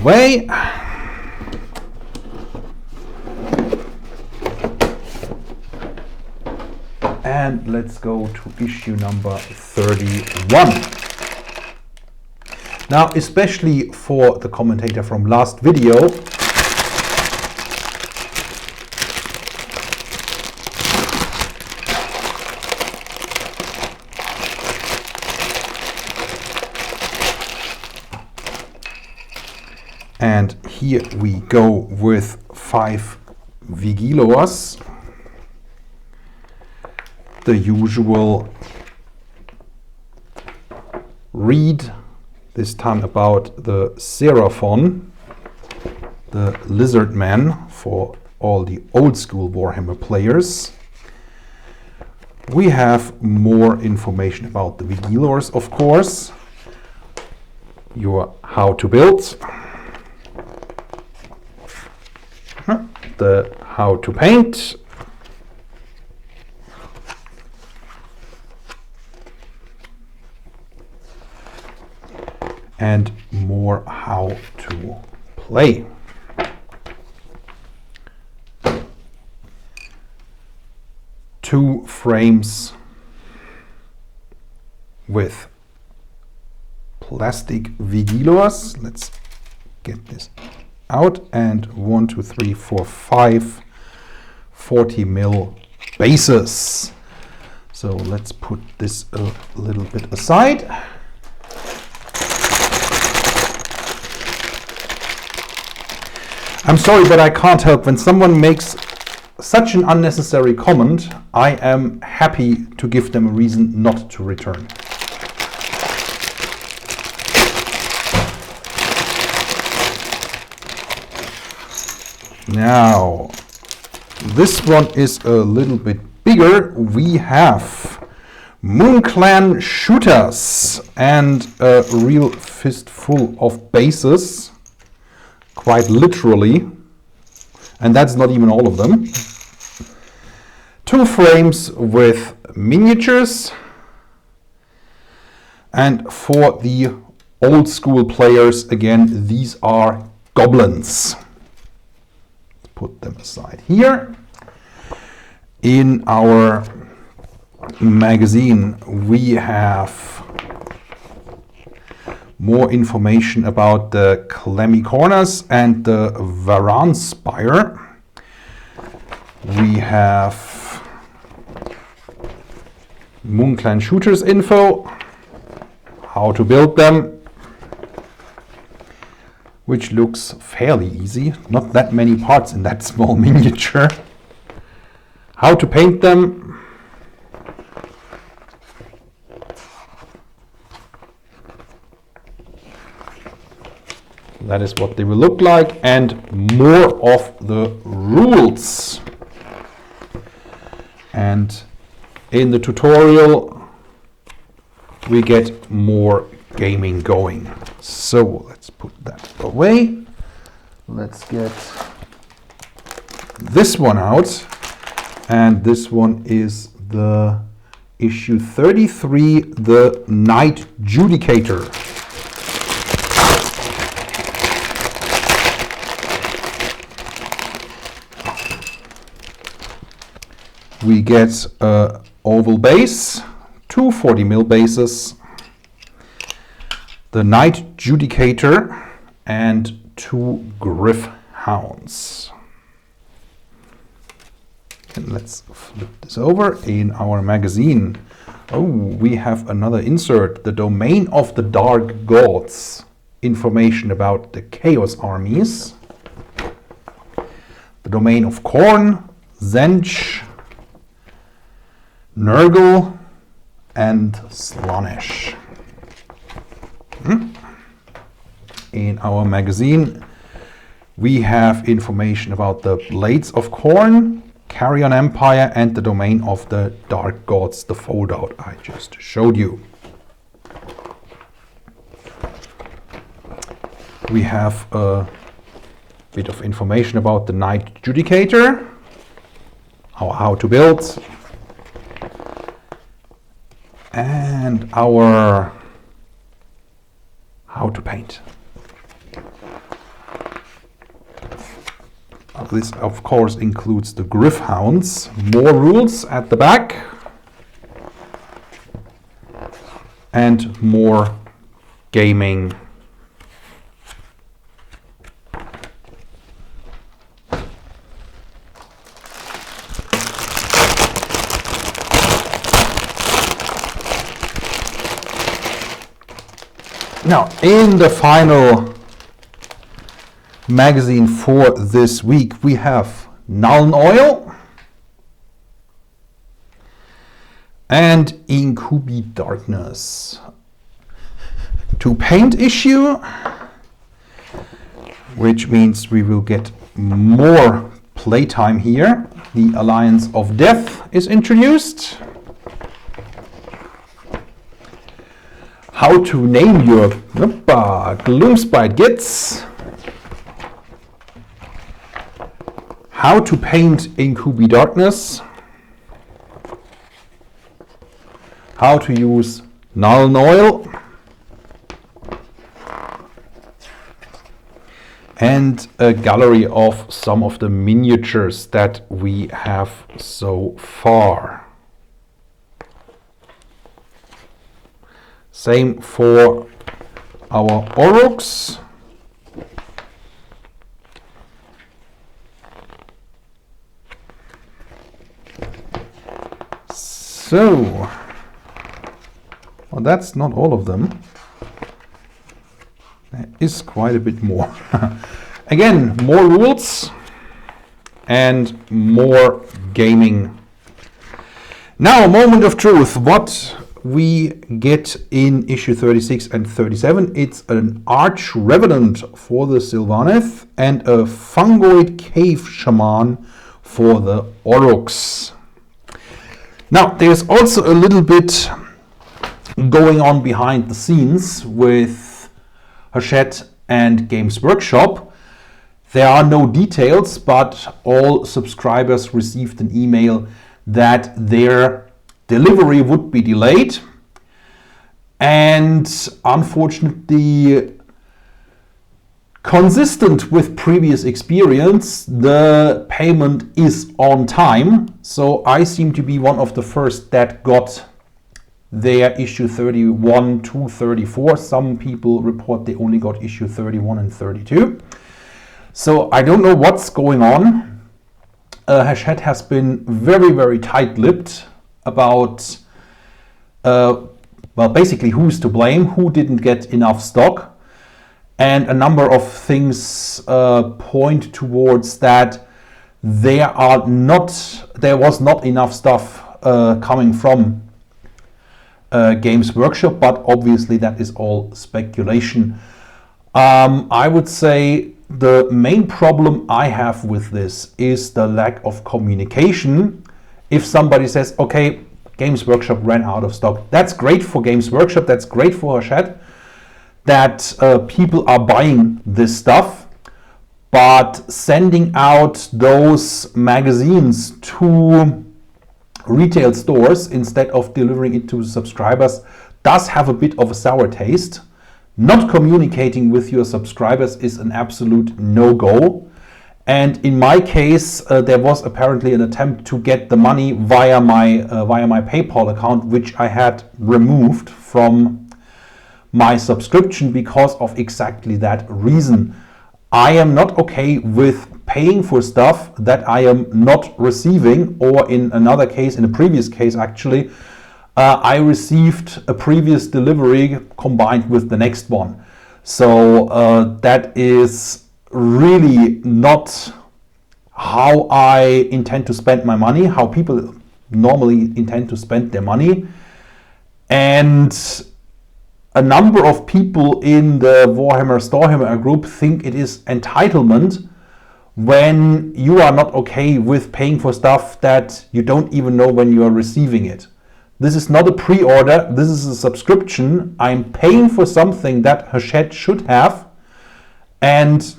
away. And let's go to issue number 31. Now, especially for the commentator from last video, and here we go with 5 Vigilors. The usual read, this time about the Seraphon, the lizard man for all the old school Warhammer players. We have more information about the Vigilors, of course, your how to build, the how to paint, and more how to play. Two frames with plastic Vigilors. Let's get this out. And 1, 2, 3, 4, 5 40 mil bases. So let's put this a little bit aside. I'm sorry, but I can't help. When someone makes such an unnecessary comment, I am happy to give them a reason not to return. Now, this one is a little bit bigger. We have Moon Clan shooters and a real fistful of bases. Quite literally, and that's not even all of them. 2 frames with miniatures, and for the old school players, again, these are goblins. Let's put them aside here. In our magazine, we have more information about the clammy corners and the Varan spire. We have Moon Clan shooters info, how to build them, which looks fairly easy. Not that many parts in that small miniature. How to paint them. That is what they will look like, and more of the rules. And in the tutorial, we get more gaming going. So let's put that away. Let's get this one out. And this one is the issue 33, the Night Judicator. We get an oval base, 2 40 mil bases, the Night Judicator, and 2 Griff Hounds. And let's flip this over. In our magazine, oh, we have another insert, the Domain of the Dark Gods, information about the Chaos armies, the Domain of Khorne, Zench, Nurgle, and Slaanesh. In our magazine, we have information about the Blades of Khorne, Carrion Empire, and the Domain of the Dark Gods, the foldout I just showed you. We have a bit of information about the Night Judicator, how to build, and our how to paint. this of course includes the Gryph-hounds. More rules at the back. And more gaming. Now, in the final magazine for this week, we have Nuln Oil and Incubi Darkness. To paint issue, which means we will get more playtime here. The Alliance of Death is introduced. How to name your Gloomspite Gits. How to paint Incubi Darkness. How to use Nuln Oil. And a gallery of some of the miniatures that we have so far. Same for our Oruks. So, well, that's not all of them. There is quite a bit more. Again, more rules and more gaming. Now, a moment of truth. What we get in issue 36 and 37, it's an Arch Revenant for the Sylvaneth and a Fungoid Cave Shaman for the Oruks. Now, there's also a little bit going on behind the scenes with Hachette and Games Workshop. There are no details, but all subscribers received an email that their delivery would be delayed, and unfortunately, consistent with previous experience, the payment is on time. So I seem to be one of the first that got their issue 31 to 34. Some people report they only got issue 31 and 32. So I don't know what's going on. Hachette has been very, very tight-lipped about, well, basically who's to blame, who didn't get enough stock. And a number of things point towards that there was not enough stuff coming from Games Workshop, but obviously that is all speculation. I would say the main problem I have with this is the lack of communication. If somebody says, okay, Games Workshop ran out of stock, that's great for Games Workshop, that's great for Hachette, that people are buying this stuff, but sending out those magazines to retail stores instead of delivering it to subscribers does have a bit of a sour taste. Not communicating with your subscribers is an absolute no-go. And in my case, there was apparently an attempt to get the money via my PayPal account, which I had removed from my subscription because of exactly that reason. I am not okay with paying for stuff that I am not receiving, or in another case, in a previous case actually, I received a previous delivery combined with the next one. So that is really not how I intend to spend my money, how people normally intend to spend their money. And a number of people in the Warhammer Stormbringer group think it is entitlement when you are not okay with paying for stuff that you don't even know when you are receiving it. This is not a pre-order, this is a subscription. I'm paying for something that Hachette should have, and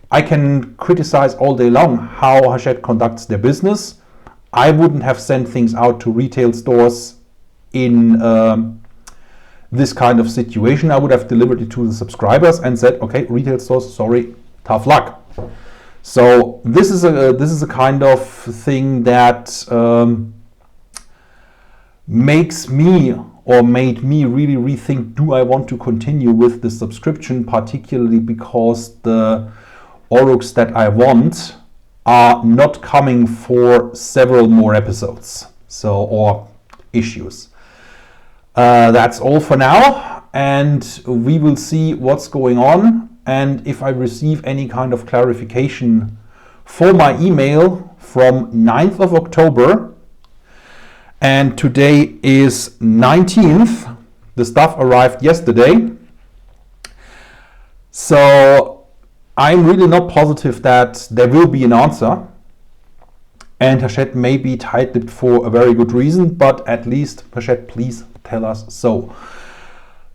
I can criticize all day long how Hachette conducts their business. I wouldn't have sent things out to retail stores in this kind of situation. I would have delivered it to the subscribers and said, okay, retail stores, sorry, tough luck. So this is a kind of thing that makes me, or made me, really rethink, do I want to continue with the subscription, particularly because the Oruks that I want are not coming for several more episodes, or issues. That's all for now, and we will see what's going on. And if I receive any kind of clarification for my email from 9th of October, and today is 19th, the stuff arrived yesterday. So I'm really not positive that there will be an answer. And Hachette may be tight-lipped for a very good reason, but at least, Hachette, please tell us so.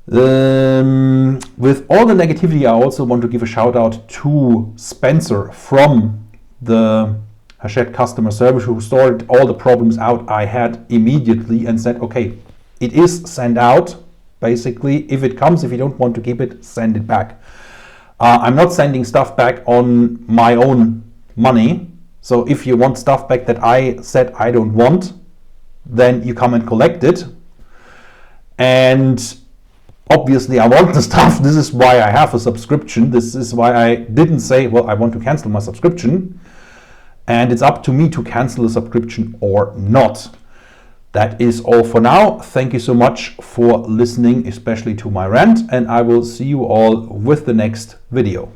With all the negativity, I also want to give a shout out to Spencer from the Hachette customer service, who sorted all the problems out I had immediately and said, okay, it is sent out. Basically, if it comes, if you don't want to keep it, send it back. I'm not sending stuff back on my own money. So if you want stuff back that I said I don't want, then you come and collect it. And obviously I want the stuff. This is why I have a subscription. This is why I didn't say, well, I want to cancel my subscription. And it's up to me to cancel the subscription or not. That is all for now. Thank you so much for listening, especially to my rant, and I will see you all with the next video.